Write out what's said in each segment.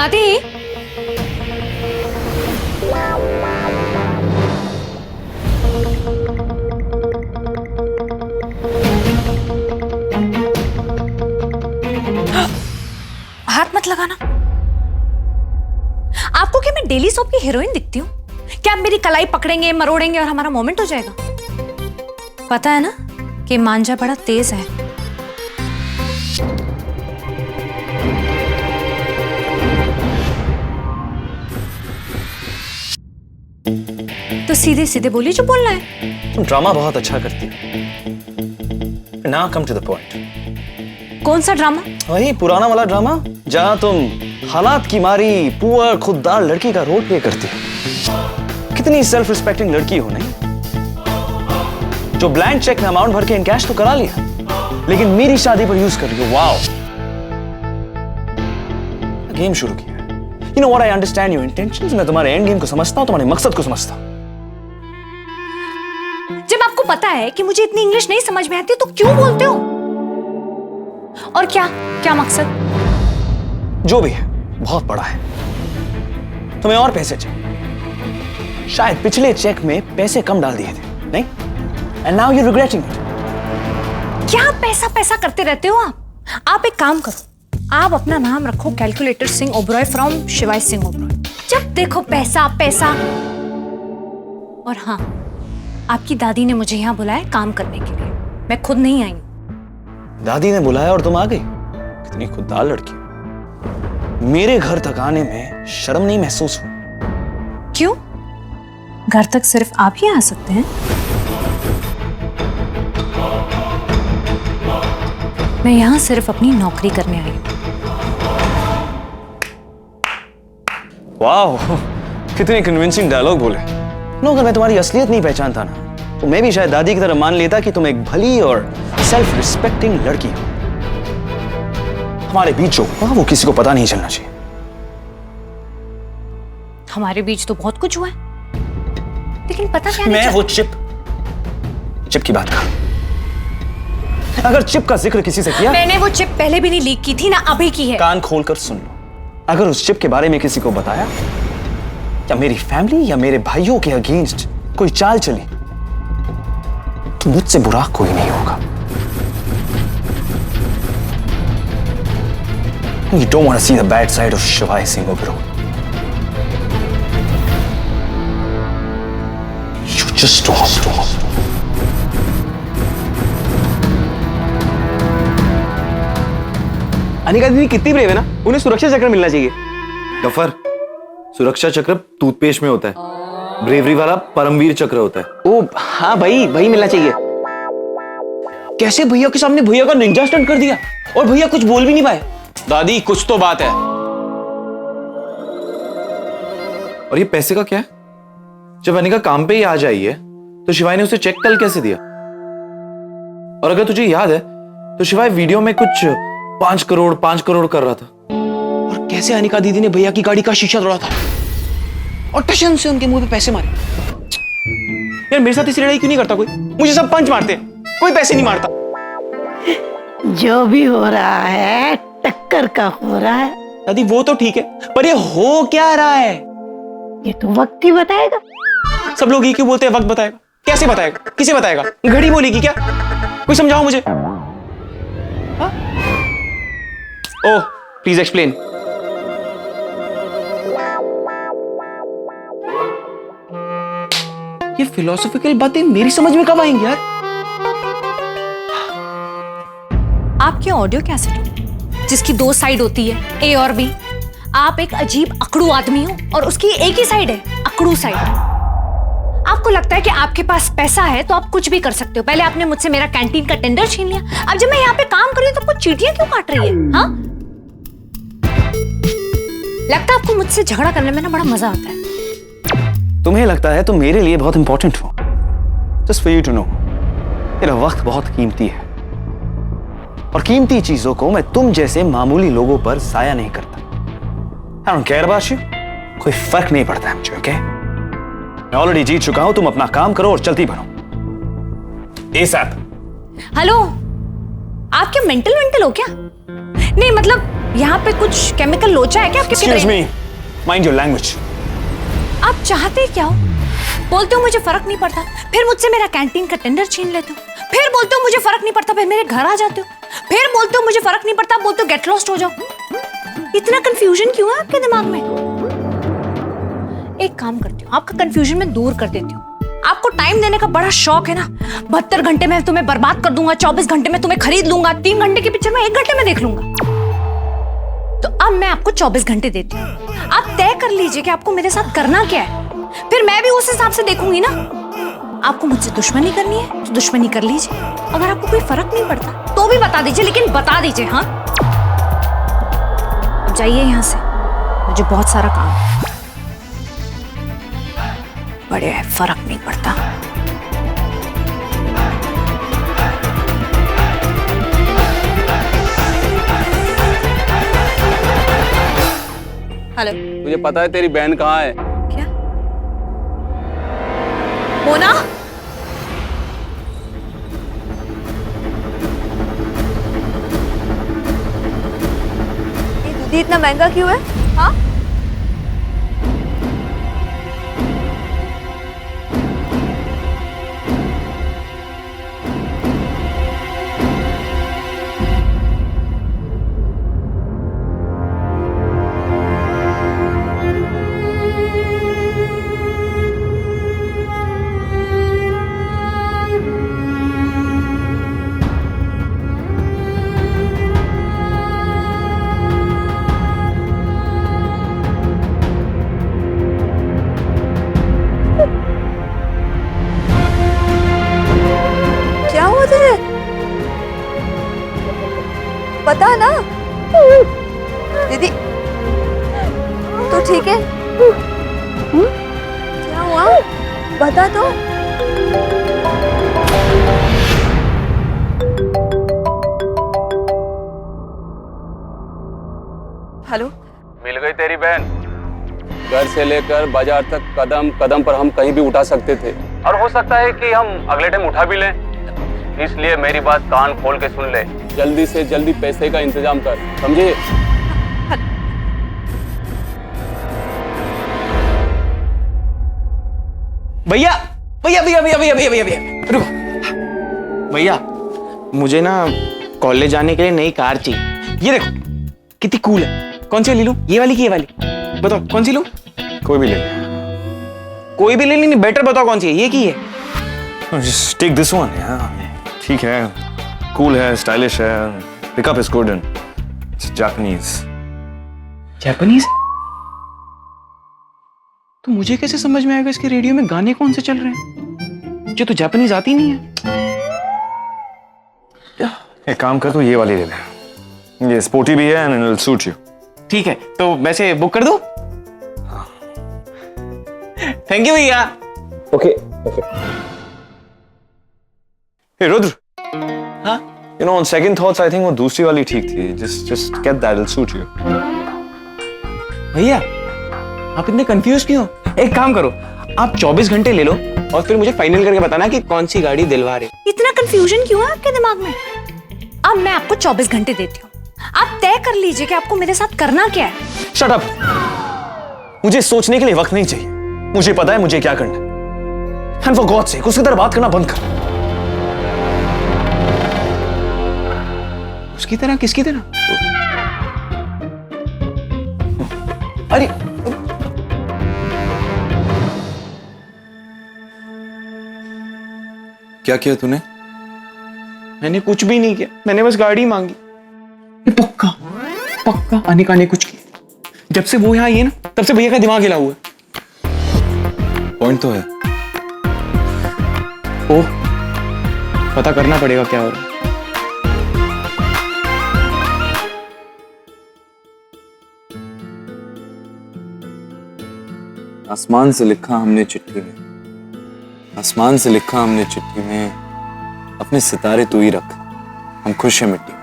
दादी, हाथ मत लगाना। आपको क्या मैं डेली सोप की हीरोइन दिखती हूँ? क्या आप मेरी कलाई पकड़ेंगे, मरोड़ेंगे और हमारा मोमेंट हो जाएगा? पता है ना कि मांझा बड़ा तेज है। तो सीधे सीधे बोलिए जो बोलना है। तुम ड्रामा बहुत अच्छा करती हो। Now come to the point. कौन सा ड्रामा? वही पुराना वाला ड्रामा जहां तुम हालात की मारी पुअर खुददार लड़की का रोल प्ले करती हो। कितनी सेल्फ रिस्पेक्टिंग लड़की हो नहीं, जो ब्लैंक चेक में अमाउंट भर के इन कैश तो करा लिया, लेकिन मेरी शादी पर यूज कर रही हो। वाओ, गेम शुरू किया। You know what, I understand your intentions. मैं तुम्हारे एंड गेम को समझता हूं, तुम्हारे मकसद को समझता हूं। जब आपको पता है कि मुझे इतनी इंग्लिश नहीं समझ में आती तो क्यों बोलते हो? और क्या क्या मकसद? जो भी है बहुत बड़ा है। तुम्हें और पैसे चाहिए। शायद पिछले चेक में पैसे कम डाल दिए थे, नहीं? And now you're regretting it. क्या पैसा पैसा करते रहते हो आप? आप एक काम करो, आप अपना नाम रखो कैलकुलेटर सिंह ओबरॉय फ्रॉम शिवाय सिंह ओबरॉय। जब देखो पैसा पैसा। और हाँ, आपकी दादी ने मुझे यहाँ बुलाया काम करने के लिए, मैं खुद नहीं आई। दादी ने बुलाया और तुम आ गई? कितनी खुददार लड़की। मेरे घर तक आने में शर्म नहीं महसूस हुई? क्यों? घर तक सिर्फ आप ही आ सकते हैं। मैं यहाँ सिर्फ अपनी नौकरी करने आई हूँ। वाह, कितने कन्विंसिंग डायलॉग बोले। नो, अगर मैं तुम्हारी असलियत नहीं पहचानता ना, तो मैं भी शायद दादी की तरह मान लेता कि तुम एक भली और सेल्फ रिस्पेक्टिंग लड़की हो। हमारे बीच जो हुआ वो किसी को पता नहीं चलना चाहिए। हमारे बीच तो बहुत कुछ हुआ है, लेकिन पता क्या मैं वो चिप की बात कर। अगर चिप का जिक्र किसी से किया, मैंने वो चिप पहले भी नहीं लीक की थी ना अभी की है। कान खोलकर सुन लो। अगर उस चिप के बारे में किसी को बताया या मेरी फैमिली या मेरे भाइयों के अगेंस्ट कोई चाल चली, तो मुझसे बुरा कोई नहीं होगा। You don't want to see the bad side of Shivai Singh Oberoi. You just don't. Anika दीदी कितनी ब्रेव है ना, उन्हें सुरक्षा चक्र मिलना चाहिए। गफर, सुरक्षा चक्र टूथपेस्ट में होता है, ब्रेवरी वाला परमवीर चक्र होता है। ओ हाँ भाई, वही मिलना चाहिए। कैसे भैया के सामने भैया का निंजा स्टंट कर दिया और भैया कुछ बोल भी नहीं पाए। दादी कुछ तो बात है। और ये पैसे का क्या है? जब अनिका काम पे ही आ जाई है तो शिवाय ने उसे चेक कल कैसे दिया? और अगर तुझे याद है तो शिवाय वीडियो में कुछ 5 करोड़ कर रहा था। और कैसे अनिका दीदी ने भैया की गाड़ी का शीशा तोड़ा था और टशन से उनके मुंह पे पैसे मारे। यार मेरे साथ इसी लड़ाई क्यों नहीं करता कोई? मुझे सब पंच मारते हैं, कोई पैसे नहीं मारता। जो भी हो रहा है टक्कर का हो रहा है। दादी वो तो ठीक है, पर ये हो क्या रहा है? ये तो वक्त ही बताएगा। सब लोग ये क्यों बोलते हैं वक्त बताएगा? कैसे बताएगा? किसे बताएगा? घड़ी बोलेगी क्या? कोई समझाओ मुझे। Oh please explain. ये फिलोसॉफिकल बातें मेरी समझ में कब आएंगी यार? आपके ऑडियो कैसेट हो जिसकी 2 साइड होती है, ए और बी। आप एक अजीब अकड़ू आदमी हो और उसकी एक ही साइड है, अकड़ू साइड। आपको लगता है कि आपके पास पैसा है तो आप कुछ भी कर सकते हो। पहले आपने मुझसे मेरा कैंटीन का टेंडर छीन लिया, अब जब मैं यहाँ पे काम कर रही हूँ तो कुछ चीटियां क्यों काट रही है? हाँ, लगता है आपको मुझसे झगड़ा करने में ना बड़ा मजा आता है। तुम्हें लगता है तुम मेरे लिए बहुत इंपॉर्टेंट हो। Just for you to know, मेरा वक्त बहुत कीमती है और कीमती चीजों को मैं तुम जैसे मामूली लोगों पर जाया नहीं करता। I don't care about you. कोई फर्क नहीं पड़ता है मुझे, ओके? मैं ऑलरेडी जीत चुका हूं, तुम अपना काम करो और चलती बनो। ASAP. हेलो, आप क्या मेंटल हो क्या? नहीं मतलब यहाँ पे कुछ केमिकल लोचा है क्या आपके Excuse me, mind your language. आप चाहते क्या हो? बोलते हो मुझे फर्क नहीं पड़ता, फिर मुझसे मेरा कैंटीन का टेंडर छीन लेते हो, फिर बोलते हो मुझे फर्क नहीं पड़ता, फिर मेरे घर आ जाते हो, फिर बोलते हो मुझे फर्क नहीं पड़ता, बोलते हो गेट लॉस्ट हो जाओ। इतना कंफ्यूजन क्यों है आपके दिमाग में? एक काम करती हूँ, आपका कंफ्यूजन मैं दूर कर देती हूँ। आपको टाइम देने का बड़ा शौक है ना, 72 घंटे में तुम्हें बर्बाद कर दूंगा, 24 घंटे में तुम्हें खरीद लूंगा, 3 घंटे की पिक्चर में 1 घंटे में देख लूंगा। तो अब मैं आपको 24 घंटे देती हूँ, आप तय कर लीजिए कि आपको मेरे साथ करना क्या है, फिर मैं भी उस हिसाब से देखूंगी ना। आपको मुझसे दुश्मनी करनी है तो दुश्मनी कर लीजिए, अगर आपको कोई फर्क नहीं पड़ता तो भी बता दीजिए, लेकिन बता दीजिए। हाँ, अब जाइए यहाँ से, मुझे बहुत सारा काम है। बड़े है, फर्क नहीं पड़ता। हेलो, तुझे पता है तेरी बहन कहाँ है? क्या? मोना? ये दूध इतना महंगा क्यों है? हाँ? क्या हुआ तेरे? पता ना दीदी, तो ठीक है? क्या हुआ बता तो। हेलो, मिल गई तेरी बहन? घर से लेकर बाजार तक कदम कदम पर हम कहीं भी उठा सकते थे, और हो सकता है कि हम अगले टाइम उठा भी लें। इसलिए मेरी बात कान खोल के सुन ले, जल्दी से जल्दी पैसे का इंतजाम कर, समझे? भैया भैया भैया भैया भैया भैया भैया भैया रुको भैया, मुझे ना कॉलेज जाने के लिए नई कार चाहिए। ये देखो कितनी कूल है, कौन सी ले लूं? ये वाली की ये वाली? बताओ कौन सी लूं? कोई भी ले। कोई भी ले लेनी, बेटर बताओ कौन सी है, ये की है? Just take this one, yeah. ठीक है, cool है, stylish है, pickup is good and it's Japanese. Japanese? तो मुझे कैसे समझ में आएगा इसके रेडियो में गाने कौन से चल रहे हैं? मुझे तो जापानीज आती नहीं है। एक काम कर, तो ये वाली ले ले, ये स्पोर्टी भी है and it'll suit you. ठीक है, तो वैसे बुक कर दूं? थैंक यू भैया। Okay, okay. Hey Rudra. हाँ? You know, on second thoughts, I think वो दूसरी वाली ठीक थी. Just get that, it'll suit you. भैया आप इतने कंफ्यूज क्यों? एक काम करो, आप 24 घंटे ले लो और फिर मुझे फाइनल करके बताना कि कौन सी गाड़ी दिलवा रहे। इतना कंफ्यूजन क्यों है आपके दिमाग में? अब मैं आपको 24 घंटे देती हूँ, आप तय कर लीजिए कि आपको मेरे साथ करना क्या है। Shut up. मुझे सोचने के लिए वक्त नहीं चाहिए, मुझे पता है मुझे क्या करना है। And for God's sake, उसकी तरह बात करना बंद कर। उसकी तरह? किसकी तरह? अरे क्या किया तूने? मैंने कुछ भी नहीं किया, मैंने बस गाड़ी मांगी। ये पक्का पक्का आने का नहीं कुछ किया। जब से वो यहाँ आई है ना, तब से भैया का दिमाग हिला हुआ है। पॉइंट तो है। ओह, पता करना पड़ेगा क्या हो रहा है। आसमान से लिखा हमने चिट्ठी में, आसमान से लिखा हमने चिट्ठी में, अपने सितारे तू ही रख, हम खुश हैं मिट्टी में।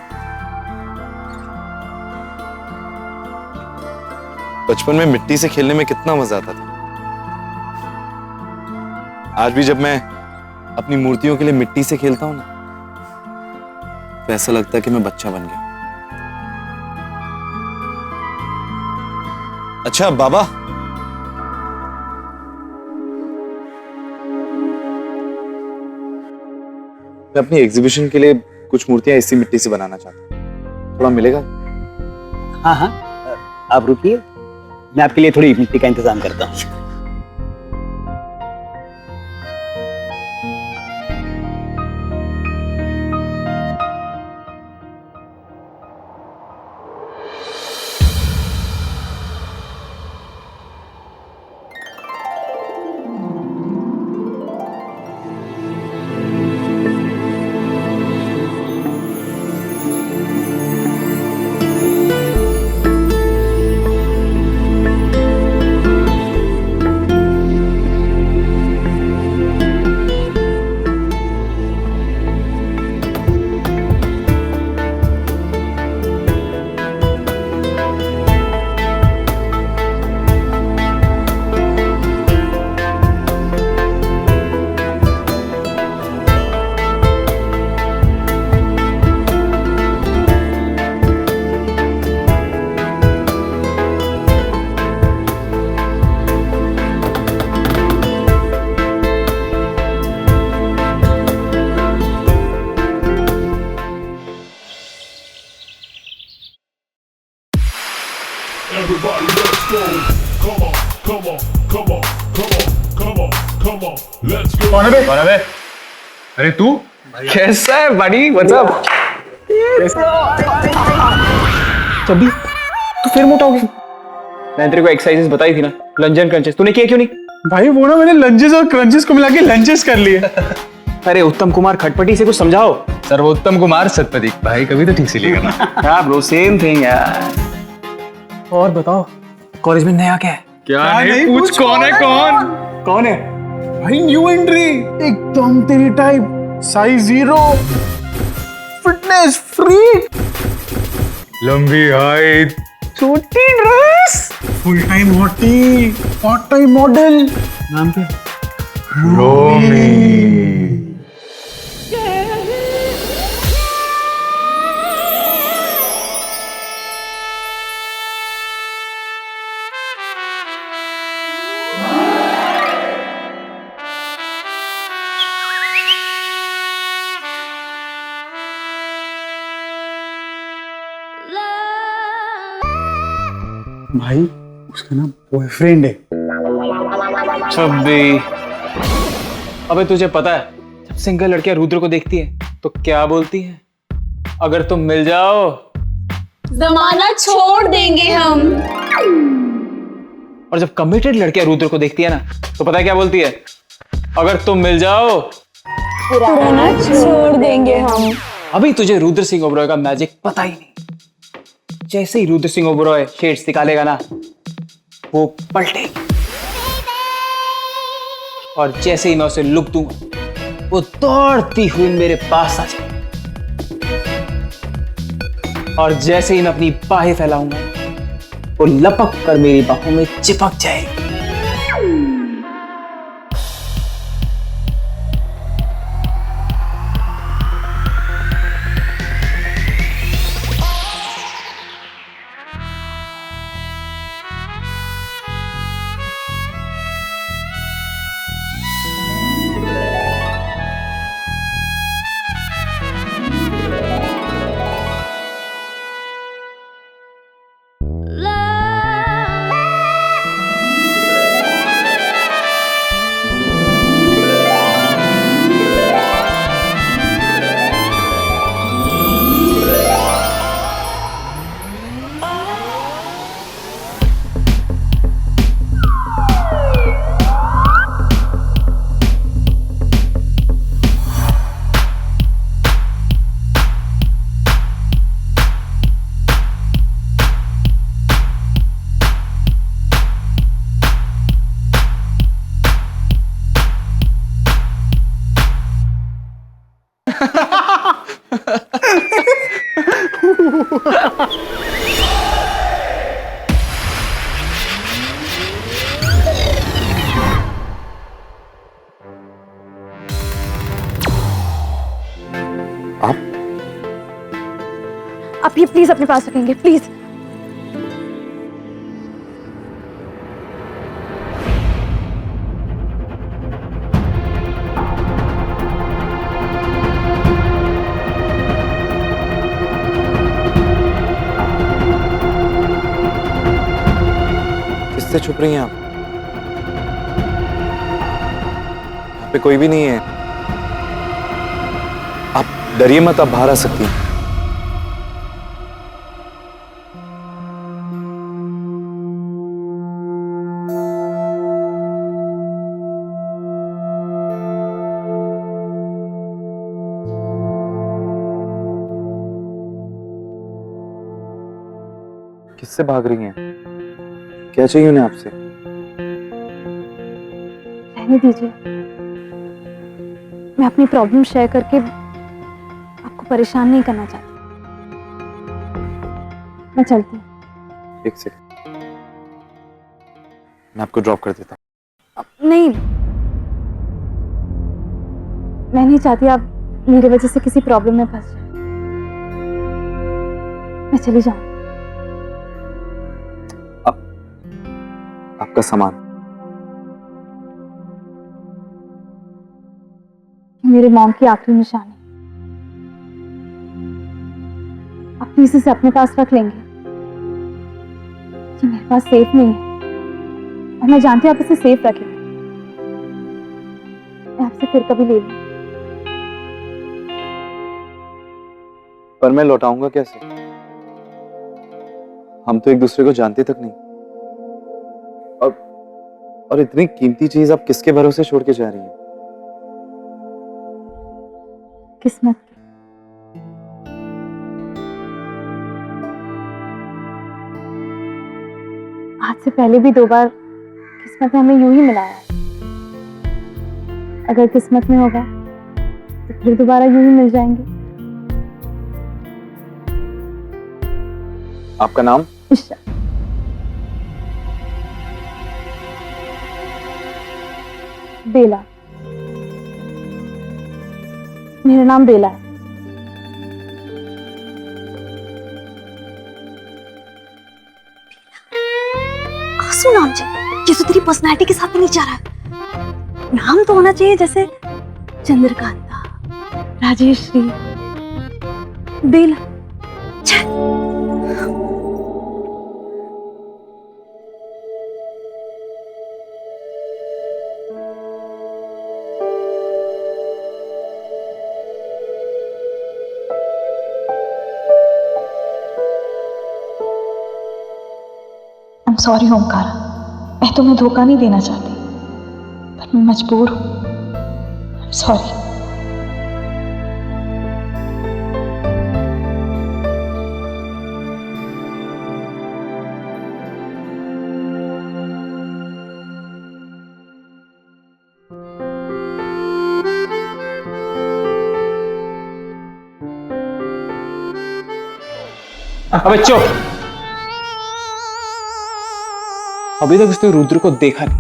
बचपन में मिट्टी से खेलने में कितना मजा आता था। आज भी जब मैं अपनी मूर्तियों के लिए मिट्टी से खेलता हूं ना, तो ऐसा लगता है कि मैं बच्चा बन गया। अच्छा बाबा, मैं अपनी एग्जीबिशन के लिए कुछ मूर्तियां इसी मिट्टी से बनाना चाहता हूँ, थोड़ा मिलेगा? हाँ हाँ, आप रुकिए, मैं आपके लिए थोड़ी मिट्टी का इंतजाम करता हूँ। Everybody, let's go. Come on, come on, come on, come on, come on, come on. Let's go. कौन है बे? अरे तू कैसा है बड़ी? मतलब तभी तू फिर मोटा हो गया। मैंने तेरे को एक्सरसाइजेस बताई थी ना, लंजन क्रंचेस, तूने किए क्यों नहीं? भाई वो ना मैंने लंजेस और क्रंचेस को मिला के लंचेस कर लिए। अरे उत्तम कुमार खटपटी से कुछ समझाओ। सर्वोत्तम कुमार सतपथी भाई, कभी तो ठीक से लिया करना। हाँ ब्रो, सेम थिंग यार। और बताओ कॉलेज में नया क्या है? क्या नहीं पूछ, कौन है? कौन है? भाई न्यू एंट्री, एकदम तेरी टाइप, साइज 0, फिटनेस फ्रीक, लंबी हाइट, छोटी dress, full time hottie, part time model, नाम क्या? रोमी। भाई उसका ना बॉयफ्रेंड है। छब्बी, अबे तुझे पता है जब सिंगल लड़कियां रुद्र को देखती है तो क्या बोलती है? अगर तुम मिल जाओ जमाना छोड़ देंगे हम। और जब कमिटेड लड़कियां रुद्र को देखती है ना तो पता है क्या बोलती है? अगर तुम मिल जाओ पुराना छोड़ देंगे हम। अभी तुझे रुद्र सिंह ओबरॉय का मैजिक पता ही नहीं। जैसे ही रुद्र सिंह ओबरॉय शेड्स निकालेगा ना, वो पलटेगी, और जैसे ही मैं उसे लुक दूंगा वो दौड़ती हुई मेरे पास आ जाएगी, और जैसे ही मैं अपनी बाहें फैलाऊंगा वो लपक कर मेरी बाहों में चिपक जाएगी। आप ये प्लीज अपने पास रखेंगे, प्लीज। से छुप रही हैं आप? यहाँ पे कोई भी नहीं है। आप डरिए मत, आप बाहर आ सकती हैं। किससे भाग रही हैं? क्या चाहिए उन्हें आपसे? रहने दीजिए, मैं अपनी प्रॉब्लम शेयर करके आपको परेशान नहीं करना चाहती। मैं चलती हूँ। एक सेकंड, मैं आपको ड्रॉप कर देता हूँ। नहीं, मैं नहीं चाहती आप मेरी वजह से किसी प्रॉब्लम में फंस जाए। मैं चली जाऊँ। आपका सामान। मेरे मॉम की आखिरी निशानी। आप प्लीज इसे अपने पास रख लेंगे? ये मेरे पास सेफ नहीं है और मैं जानती हूँ आप इसे सेफ रखेंगे। मैं आपसे फिर कभी ले लूँ। पर मैं लौटाऊंगा कैसे? हम तो एक दूसरे को जानते तक नहीं। और इतनी कीमती चीज आप किसके भरोसे छोड़ के जा रही हैं? किस्मत की। आज से पहले भी 2 बार किस्मत ने हमें यूं ही मिलाया है। अगर किस्मत में होगा तो फिर दोबारा यूं ही मिल जाएंगे। आपका नाम? इश्रा। बेला। मेरा नाम बेला है। आंसू नाम चाहिए? ये तो तेरी पर्सनैलिटी के साथ भी नहीं जा रहा है। नाम तो होना चाहिए जैसे चंद्रकांता, राजेश्री, बेला। छे। सॉरी ओमकारा, मैं तुम्हें धोखा नहीं देना चाहती, पर मैं मजबूर हूं। सॉरी। अबे चुप। अभी तक उसने रुद्र को देखा नहीं।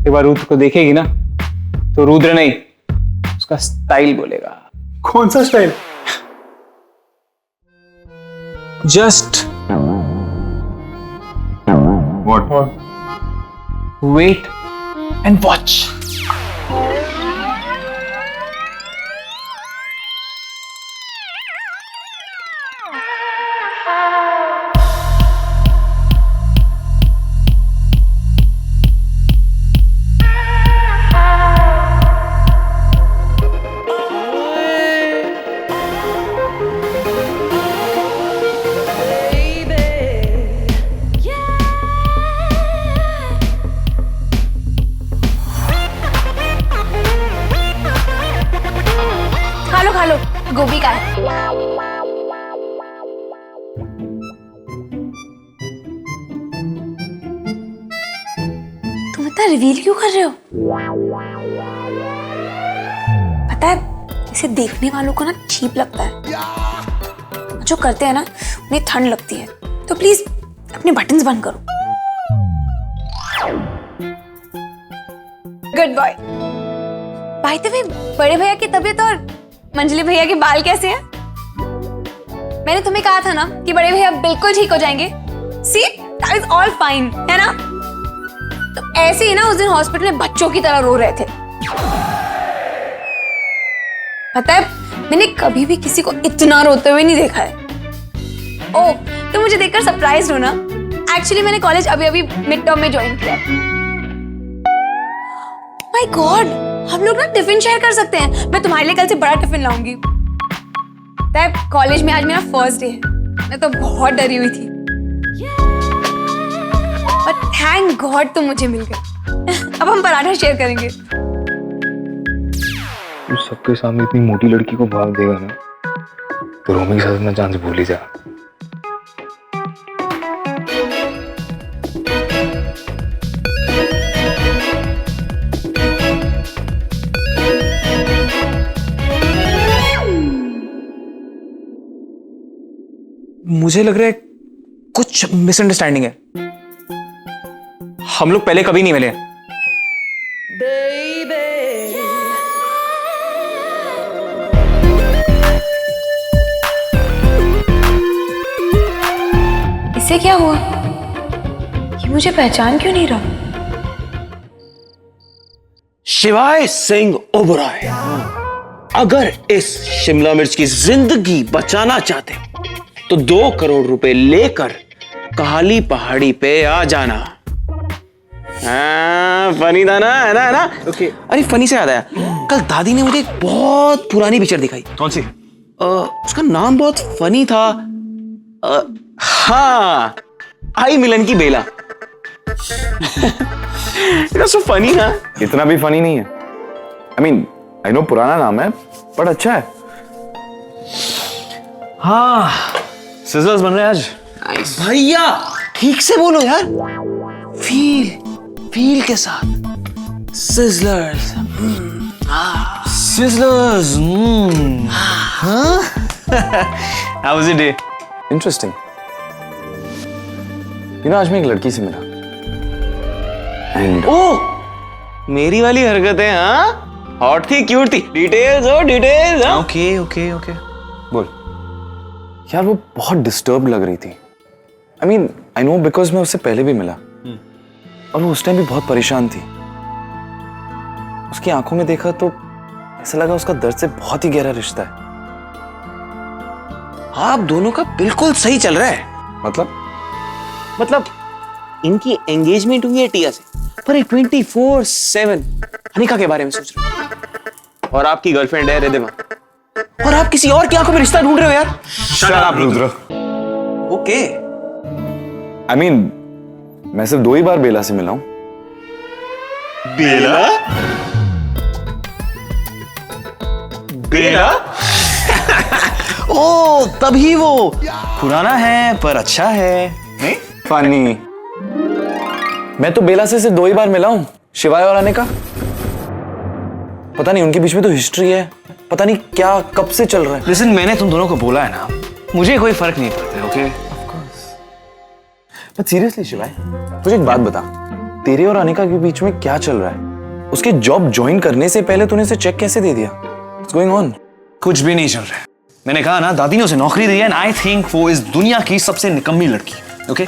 एक बार रुद्र को देखेगी ना तो रुद्र नहीं, उसका स्टाइल बोलेगा। कौन सा style? Just what? Wait and watch. खा लो, गोभी का है। तुम इतना रिवील क्यों कर रहे हो? पता है इसे देखने वालों को ना चीप लगता है, जो करते हैं ना उन्हें ठंड लगती है। तो प्लीज अपने बटन्स बंद करो। Good boy. By the way, बड़े भैया की तबीयत और मंजली भैया के बाल कैसे हैं? मैंने तुम्हें कहा था ना कि बड़े भैया बिल्कुल ठीक हो जाएंगे। सी, दैट इज ऑल फाइन, है ना? तो ऐसे ही ना उस दिन हॉस्पिटल में बच्चों की तरह रो रहे थे। पता है मैंने कभी भी किसी को इतना रोते हुए नहीं देखा है। ओह, तो मुझे देखकर सरप्राइज हो ना? एक्चुअली मैंने कॉलेज अभी अभी मिड टर्म में ज्वाइन किया। माय गॉड, हम लोग ना टिफिन शेयर कर सकते हैं। मैं तुम्हारे लिए कल से बड़ा टिफिन लाऊंगी। कॉलेज में आज मेरा फर्स्ट डे है। मैं तो बहुत डरी हुई थी, बट थैंक गॉड तुम मुझे मिल गए। अब हम पराठा शेयर करेंगे। तू सबके सामने इतनी मोटी लड़की को भाग देगा ना, तो रोमी के साथ अपना चांस भूल ही जा। मुझे लग रहा है कुछ मिसअंडरस्टैंडिंग है। हम लोग पहले कभी नहीं मिले। इससे क्या हुआ? ये मुझे पहचान क्यों नहीं रहा? शिवाय सिंह ओबराय, अगर इस शिमला मिर्च की जिंदगी बचाना चाहते हो तो 2 करोड़ रुपए लेकर काली पहाड़ी पे आ जाना। हाँ, फनी था ना, है ना, है ना? ओके। अरे फनी से याद आया, कल दादी ने मुझे एक बहुत पुरानी पिक्चर दिखाई। कौन सी? उसका नाम बहुत फनी था। हाँ, आई मिलन की बेला। सो फनी ना? इतना भी फनी नहीं है। आई मीन, आई नो पुराना नाम है, बट अच्छा है। हाँ, सिजलर्स बन रहे हैं आज। भैया ठीक से बोलो यार। फील के साथ। सिजलर्स। सिजलर्स। हाँ? How was your day? Interesting. आज मैं एक लड़की से मिला। ओह, मेरी वाली हरकतें, हाँ? हॉट थी, क्यूट थी। डिटेल्स हो, डिटेल्स। Okay okay okay. बोल। यार वो बहुत डिस्टर्ब लग रही थी। I mean, I know because मैं उससे पहले भी मिला और वो उस टाइम भी बहुत परेशान थी। उसकी आंखों में देखा तो ऐसा लगा उसका दर्द से बहुत ही गहरा रिश्ता है। आप दोनों का बिल्कुल सही चल रहा है। मतलब इनकी एंगेजमेंट हुई है टिया से, पर ये 24/7 अनिका के बारे में सोच रहे हो। और आपकी गर्लफ्रेंड है रिद्धिमा, और आप किसी और की आंखों में रिश्ता ढूंढ रहे हो यार। Shut up Rudra. Okay. I mean, मैं सिर्फ 2 ही बार बेला से मिला हूं। बेला? बेला? ओ, तभी वो पुराना है पर अच्छा है। नहीं? फनी। मैं तो बेला से सिर्फ 2 ही बार मिला हूं, शिवाय और अनिका। पता नहीं उनके बीच में तो हिस्ट्री है, पता नहीं क्या कब से चल रहा है। लिसन, मैंने तुम दोनों को बोला है ना, मुझे कोई फर्क नहीं पड़ता। ओके? बट सीरियसली शिवाय, तुझे एक बात बता, तेरे और अनिका के बीच में क्या चल रहा है? उसके जॉब ज्वाइन करने से पहले तूने उसे चेक कैसे दे दिया? What's going on? कुछ भी नहीं चल रहा है। मैंने कहा ना, दादी ने उसे नौकरी दी है, एंड आई थिंक वो इस दुनिया की सबसे निकम्मी लड़की है। ओके?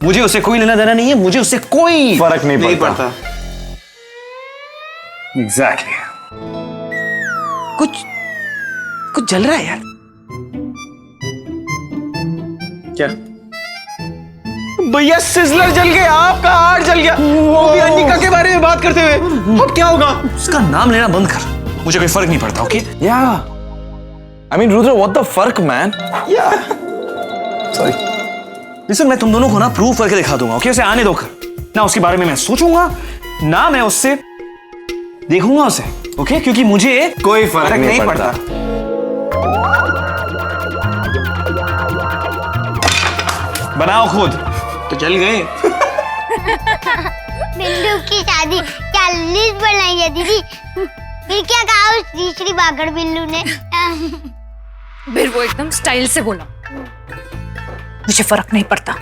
मुझे उससे कोई लेना देना नहीं है, मुझे उससे कोई फर्क नहीं पड़ता। एग्जैक्टली। कुछ जल रहा है यार। क्या? भैया सिजलर जल गया, आपका हार्ट जल गया, वो भी अनिका के बारे में बात करते हुए। अब क्या होगा? उसका नाम लेना बंद कर, मुझे कोई फर्क नहीं पड़ता। ओके? या I mean Rudra, what the फर्क मैन? या सॉरी। लिसन, मैं तुम दोनों को ना प्रूव करके दिखा दूंगा। ओके? उसे आने दो कर। ना उसके बारे में मैं सोचूंगा, ना मैं उससे देखूंगा उसे। ओके? क्योंकि मुझे कोई फर्क नहीं पड़ता। बनाओ खुद। तो जल गए। बिल्लू की शादी क्या लिस्ट बनाई है दीदी? फिर क्या कहा उस तीसरी बागड़ बिल्लू ने? फिर वो एकदम स्टाइल से बोला, मुझे फर्क नहीं पड़ता।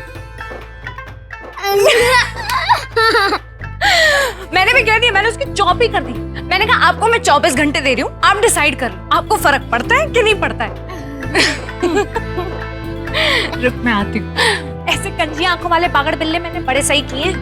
मैंने भी कह दिया, मैंने उसकी जॉब ही कर दी। मैंने कहा आपको मैं 24 घंटे दे रही हूँ, आप डिसाइड कर लो आपको फर्क पड़ता है कि नहीं पड़ता है। रुक, मैं आती हूँ। ऐसे कंजी आंखों वाले पागड़ बिल्ले मैंने बड़े सही किए।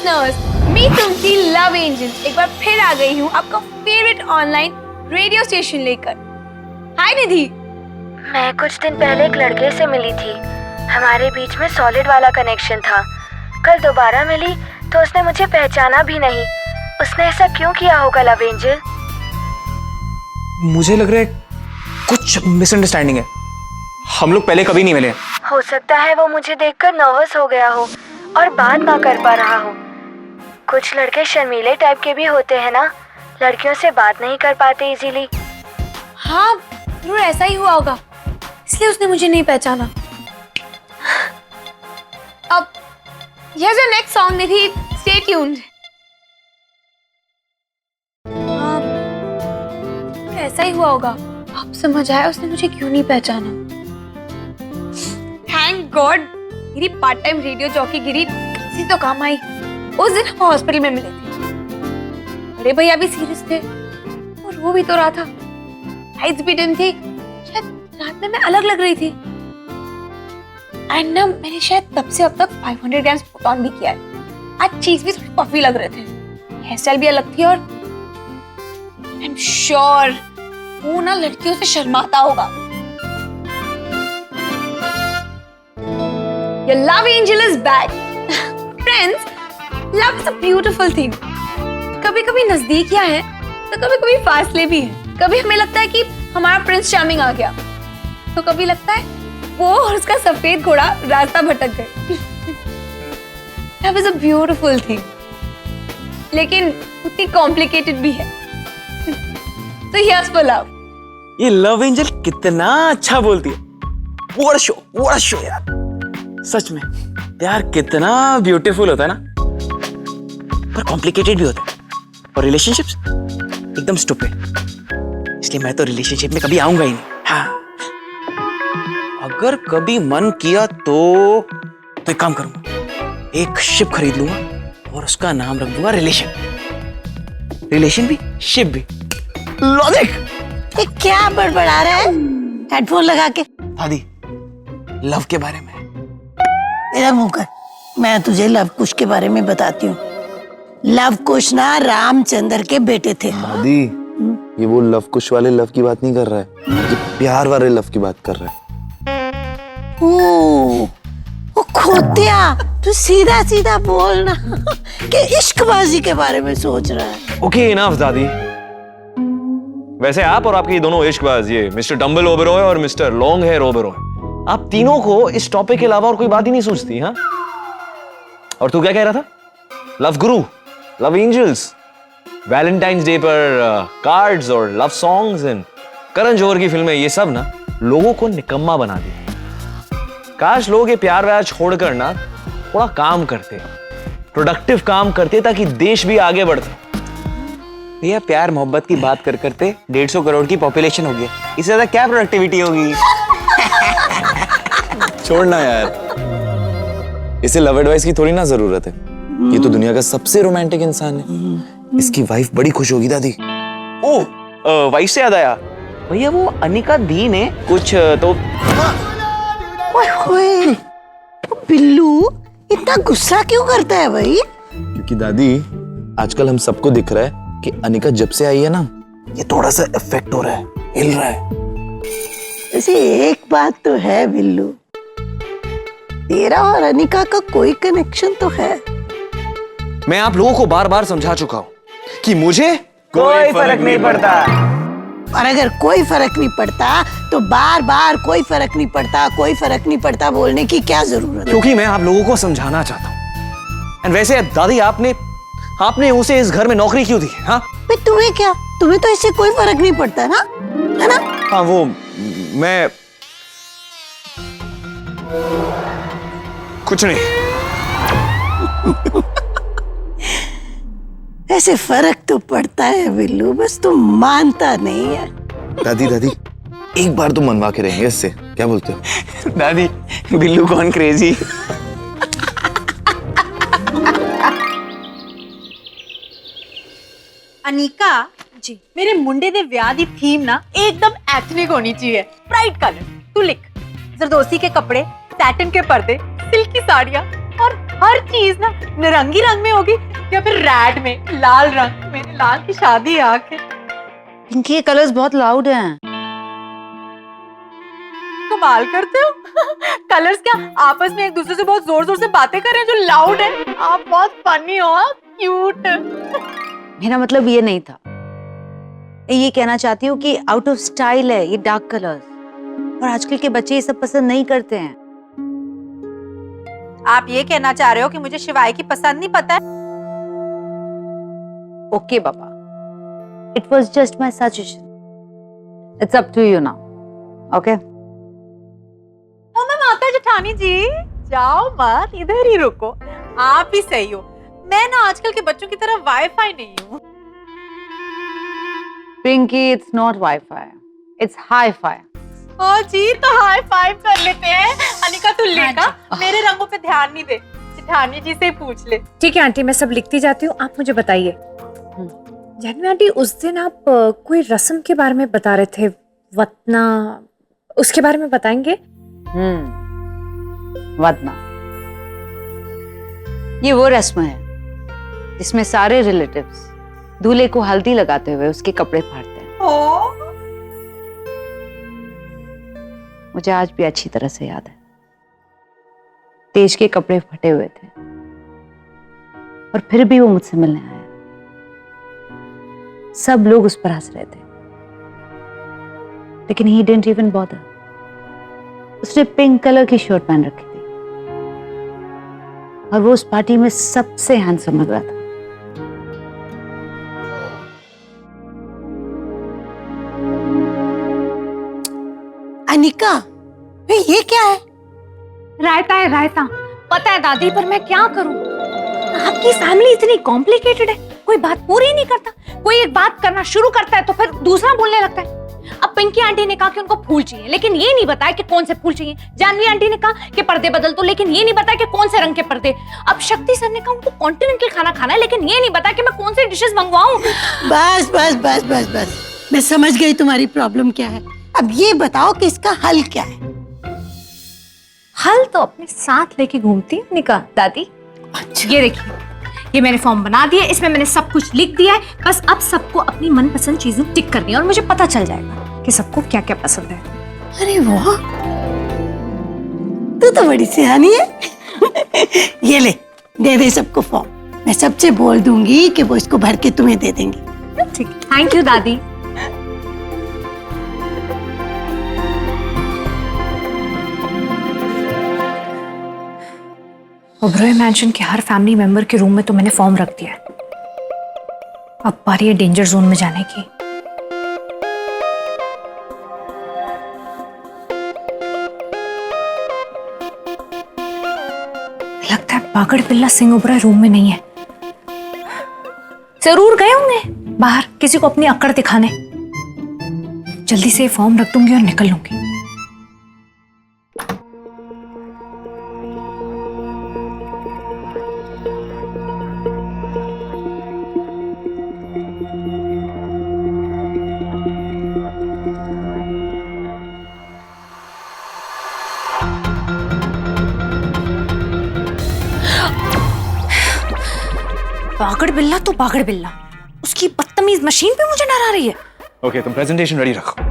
लिसनर्स, मैं तुमकी लव एंजल एक बार फिर आ गई हूँ आपका फेवरेट ऑनलाइन रेडियो स्टेशन लेकर। हाय निधि। मैं कुछ दिन पहले एक लड़के से मिली थी, हमारे बीच में सॉलिड वाला कनेक्शन था। कल दोबारा मिली तो उसने मुझे पहचाना भी नहीं। उसने ऐसा क्यों किया होगा लव एंजल? मुझे लग रहा है कुछ मिसअंडरस्टैंडिंग है, हम लोग पहले कभी नहीं मिले। हो सकता है वो मुझे देखकर नर्वस हो गया हो और बात ना कर पा रहा हो। कुछ लड़के शर्मीले टाइप के भी होते हैं ना, लड़कियों से बात नहीं कर पाते इजीली। हाँ जरूर ऐसा ही हुआ होगा, इसलिए उसने मुझे नहीं पहचाना। अब here's your next song Nidhi, stay tuned। ऐसा ही हुआ होगा, अब समझ आया उसने मुझे क्यों नहीं पहचाना। थैंक गॉड गिरी पार्ट टाइम रेडियो जॉकी गिरी किसी तो काम आई। उस दिन हम हॉस्पिटल में मिले थे, बड़े भैया भी सीरियस थे और वो भी तो रहा था। लाइट्स भी डिम थी, शायद रात में मैं अलग लग रही थी। एंड ना मैंने शायद तब से अब तक 500 ग्राम्स पुट ऑन भी किया है। आज चीज भी थोड़ी पफी लग रहे थे, हेयर स्टाइल भी अलग थी और आई एम श्योर वो ना लड़कियों से शर्माता होगा। Your love angel is back. Friends, love is a beautiful thing. कभी-कभी नजदीकियां हैं, तो कभी-कभी फासले भी हैं। कभी हमें लगता है कि हमारा प्रिंस चार्मिंग आ गया, तो कभी लगता है वो और उसका सफेद घोड़ा रास्ता भटक गए। Love is a beautiful thing, लेकिन उतनी कॉम्प्लिकेटेड भी है। So here's for love. ये लव एंजल कितना अच्छा बोलती है। what a show यार। सच में प्यार कितना ब्यूटीफुल होता है ना, पर कॉम्प्लिकेटेड भी होता है। और रिलेशनशिप्स एकदम स्टूपिड, इसलिए मैं तो रिलेशनशिप में कभी आऊंगा ही नहीं। हाँ, अगर कभी मन किया तो एक काम करूंगा, एक शिप खरीद लूंगा और उसका नाम रख दूंगा रिलेशन भी शिप भी। लॉजिक। ये क्या बड़बड़ा रहा है हेडफोन लगा के? दादी लव के बारे में। मेरा मुंह कर, मैं तुझे लव कुश के बारे में बताती हूँ। लव कुश ना रामचंद्र के बेटे थे। दादी ये वो लव कुश वाले लव की बात नहीं कर रहा है, ये प्यार वाले लव की बात कर रहा है। वो खोतिया, तू सीधा सीधा बोलना कि इश्कबाजी के बारे में सोच रहा है। ओके इनफ दादी। वैसे आप और आपके दोनों इश्कबाज, ये मिस्टर डम्बल ओबेरॉय और मिस्टर लॉन्ग हेयर ओबेरॉय, आप तीनों को इस टॉपिक के अलावा और कोई बात ही नहीं सूझती। हाँ, और तू क्या कह रहा था? लव गुरु, लव एंजल्स, वैलेंटाइंस डे पर कार्ड्स और love songs and Karan Johar की फिल्में, ये सब ना लोगों को निकम्मा बना दिया। काश लोग ये प्यार व्यार छोड़कर ना थोड़ा काम करते, प्रोडक्टिव काम करते, ताकि देश भी आगे बढ़ता। भैया प्यार मोहब्बत की बात करते 150 करोड़ की पॉपुलेशन हो गई, इससे ज्यादा क्या प्रोडक्टिविटी होगी? छोड़ना यार, इसे लव एडवाइस की थोड़ी ना जरूरत है। ये तो दुनिया का सबसे रोमांटिक इंसान है, इसकी वाइफ बड़ी खुश होगी दादी। ओह, वाइफ से याद आया भैया, वो अनिका दी ने कुछ तो। ओए, बिल्लू इतना गुस्सा क्यों करता है भाई? क्योंकि दादी आजकल हम सबको दिख रहा है कि अनिका जब से आई है ना, ये थोड़ा सा इफेक्ट हो रहा है, हिल रहा है। ऐसे एक बात तो है बिल्लू, तेरा और अनिका का कोई कनेक्शन तो है। मैं आप लोगों को बार बार समझा चुका हूं कि मुझे कोई फर्क नहीं पड़ता। और अगर कोई फर्क नहीं पड़ता तो बार बार कोई फर्क नहीं पड़ता बोलने की क्या जरूरत है? क्योंकि मैं आप लोगों को समझाना चाहता हूं। एंड वैसे दादी, आपने उसे इस घर में नौकरी क्यों दी? हाँ, तुम्हें क्या, तुम्हें तो इससे कोई फर्क नहीं पड़ता ना, है ना? हाँ, वो मैं कुछ नहीं। ऐसे फर्क तो पड़ता है बिल्लू, बस तुम मानता नहीं है। दादी एक बार तो मनवा के रहेंगे इससे, क्या बोलते हो? दादी बिल्लू कौन क्रेजी। अनिका जी, मेरे मुंडे दे ब्याह दी थीम ना एकदम एथनिक होनी चाहिए। ब्राइट कलर, तू लिख, जरदोसी के कपड़े, सैटिन के पर्दे, सिल्क की साड़ियां और हर चीज ना नारंगी रंग में होगी या फिर रेड में, लाल रंग। मेरे लाल की शादी है आके। पिंकी ये कलर्स बहुत लाउड हैं। कमाल करते हो। कलर्स क्या आपस में एक दूसरे से बहुत जोर जोर से बातें कर रहे हैं जो लाउड है। आप बहुत फनी हो, क्यूट। मेरा मतलब ये नहीं था। मैं ये कहना चाहती हूँ कि आउट ऑफ स्टाइल है ये डार्क कलर्स, और आजकल के बच्चे ये सब पसंद नहीं करते हैं। आप ये कहना चाह रहे हो कि मुझे शिवाय की पसंद नहीं पता है? ओके बाबा, it was just my suggestion. It's up to you now. Okay माता जेठानी जी, जाओ मत, इधर ही रुको। आप ही सही हो। मैं ना आजकल के बच्चों की तरह वाईफाई नहीं हूँ। Pinky, it's not wifi, it's hi-fi. ओ जी, तो हाई फाइव कर लेते हैं। अनिका तू लेगा, मेरे रंगों पे ध्यान नहीं दे, जेठानी जी से पूछ ले। ठीक है आंटी, मैं सब लिखती जाती हूँ, आप मुझे बताइए। जानवी आंटी, उस दिन आप कोई रस्म के बारे में बता रहे थे, वतना, उसके बारे में बताएंगे? वतना ये वो रस्म है जिसमें सारे रिलेटिव्स दूल्हे को हल्दी लगाते हुए उसके कपड़े फाड़ते हैं। मुझे आज भी अच्छी तरह से याद है। तेज के कपड़े फटे हुए थे और फिर भी वो मुझसे मिलने आया। सब लोग उस पर हंस रहे थे, लेकिन he didn't even bother। उसने पिंक कलर की शर्ट पहन रखी थी और वो उस पार्टी में सबसे हैंडसम लग रहा था। अनिका, ये क्या है? रायता है, रायता। पता है दादी, पर मैं क्या करूं? आपकी फैमिली इतनी कॉम्प्लिकेटेड है, कोई बात पूरी नहीं करता। कोई एक बात करना शुरू करता है तो फिर दूसरा बोलने लगता है। अब पिंकी आंटी ने कहा कि उनको फूल चाहिए, लेकिन ये नहीं बताया कि कौन से फूल चाहिए। जानवी आंटी ने कहा कि पर्दे बदल दो, लेकिन ये नहीं बताया कि कौन से रंग के पर्दे। अब शक्ति सर ने कहा उनको कॉन्टिनेंटल खाना खाना है, लेकिन ये नहीं बताया कि मैं कौन से डिशेस मंगवाऊं। बस बस बस बस बस, मैं समझ गई तुम्हारी प्रॉब्लम क्या है। अब ये बताओ कि इसका हल क्या है? हल तो अपने साथ लेके घूमती हूँ निका दादी। अच्छा। ये देखिए, ये मैंने फॉर्म बना दिया, इसमें मैंने सब कुछ लिख दिया है। बस अब सबको अपनी मनपसंद चीजें टिक करनी है और मुझे पता चल जाएगा कि सबको क्या क्या पसंद है। अरे वाह, तू तो बड़ी सियानी है। ये ले, दे दे सबको फॉर्म। मैं सबसे बोल दूंगी कि वो इसको भर के तुम्हें दे देंगे। ठीक, थैंक यू दादी। ओबरॉय मैंशन के हर फैमिली मेंबर के रूम में तो मैंने फॉर्म रख दिया है। अब बारी है डेंजर जोन में जाने की। लगता है पागड़ पिल्ला सिंह ओबरॉय रूम में नहीं है। जरूर गए होंगे बाहर किसी को अपनी अक्कड़ दिखाने। जल्दी से फॉर्म रख दूंगी और निकल लूंगी। पागड़ बिल्ला तो पागड़ बिल्ला, उसकी बदतमीज मशीन पे मुझे डरा रही है। ओके, तुम प्रेजेंटेशन रेडी रखो।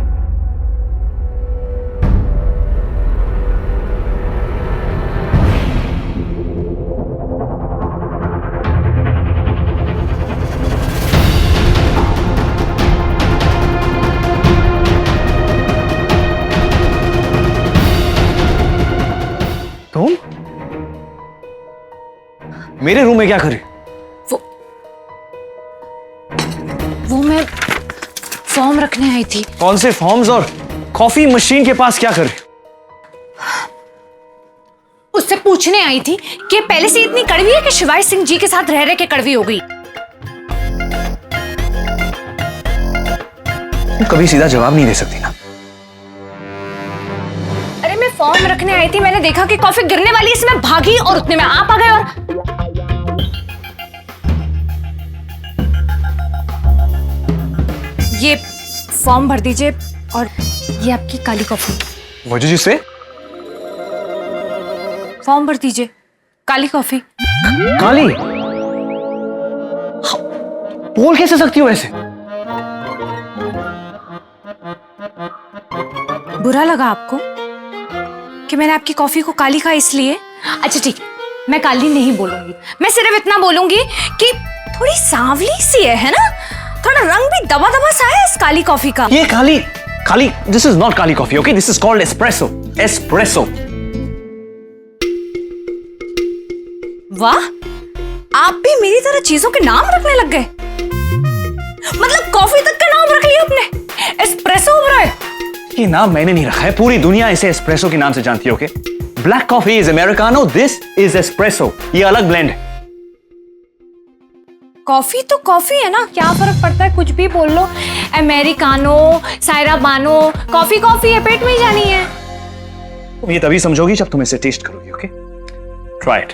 तुम मेरे रूम में क्या कर रहे हो? वो मैं फॉर्म रखने आई थी। कौन से फॉर्म्स और कॉफी मशीन के पास क्या कर रहे हो? उससे पूछने आई थी कि पहले से इतनी कड़वी है कि शिवाय सिंह जी के साथ रह रहे के कड़वी हो गई। तुम कभी सीधा जवाब नहीं दे सकती ना। अरे मैं फॉर्म रखने आई थी, मैंने देखा कि कॉफी गिरने वाली, इसमें भागी और उतने में आप आ गए। और ये फॉर्म भर दीजिए और ये आपकी काली coffee. What did you say? Form भर दीजिए, काली कॉफी। काली, बोल कैसे सकती हो ऐसे? बुरा लगा आपको कि मैंने आपकी कॉफी को काली कहा इसलिए? अच्छा ठीक है, मैं काली नहीं बोलूंगी, मैं सिर्फ इतना बोलूंगी कि थोड़ी सांवली सी है ना, थोड़ा रंग भी दबा दबा सा है इस काली कॉफी का। ये काली, काली, दिस इज नॉट काली coffee, okay? This is called espresso, espresso. वाह, आप भी मेरी तरह चीजों के नाम रखने लग गए। मतलब कॉफी तक का नाम रख लिया आपने, एस्प्रेसो ब्राय। ये नाम मैंने नहीं रखा है, पूरी दुनिया इसे एस्प्रेसो के नाम से जानती है, okay? Black coffee is americano, this is espresso, ये अलग ब्लेंड है। कॉफी तो कॉफी है ना, क्या फर्क पड़ता है, कुछ भी बोल लो, Americano, Saira Bano, coffee coffee है, पेट में ही जानी है। तुम ये तभी समझोगी जब तुम इसे टेस्ट करोगी, ओके? Try it.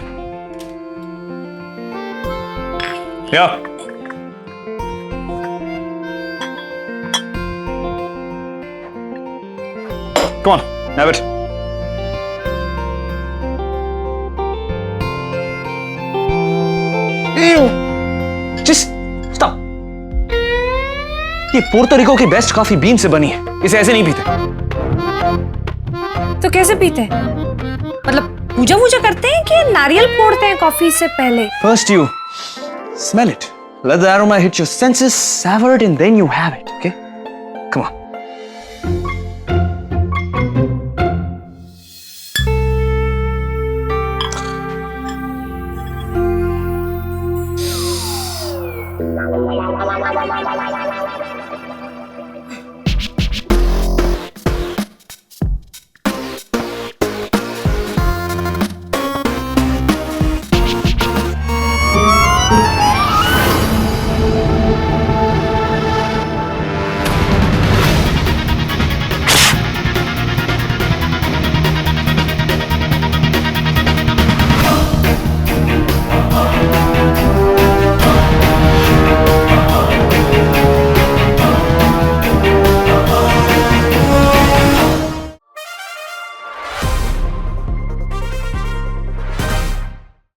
या Come on, have it. Ew. Just stop. ये पोर्टो रिको की बेस्ट कॉफी बीन से बनी है, इसे ऐसे नहीं पीते। तो कैसे पीते हैं? मतलब पूजा वूजा करते हैं कि नारियल फोड़ते हैं कॉफी से पहले? First you smell it, let the aroma hit your senses, savor it, and then you have it, okay?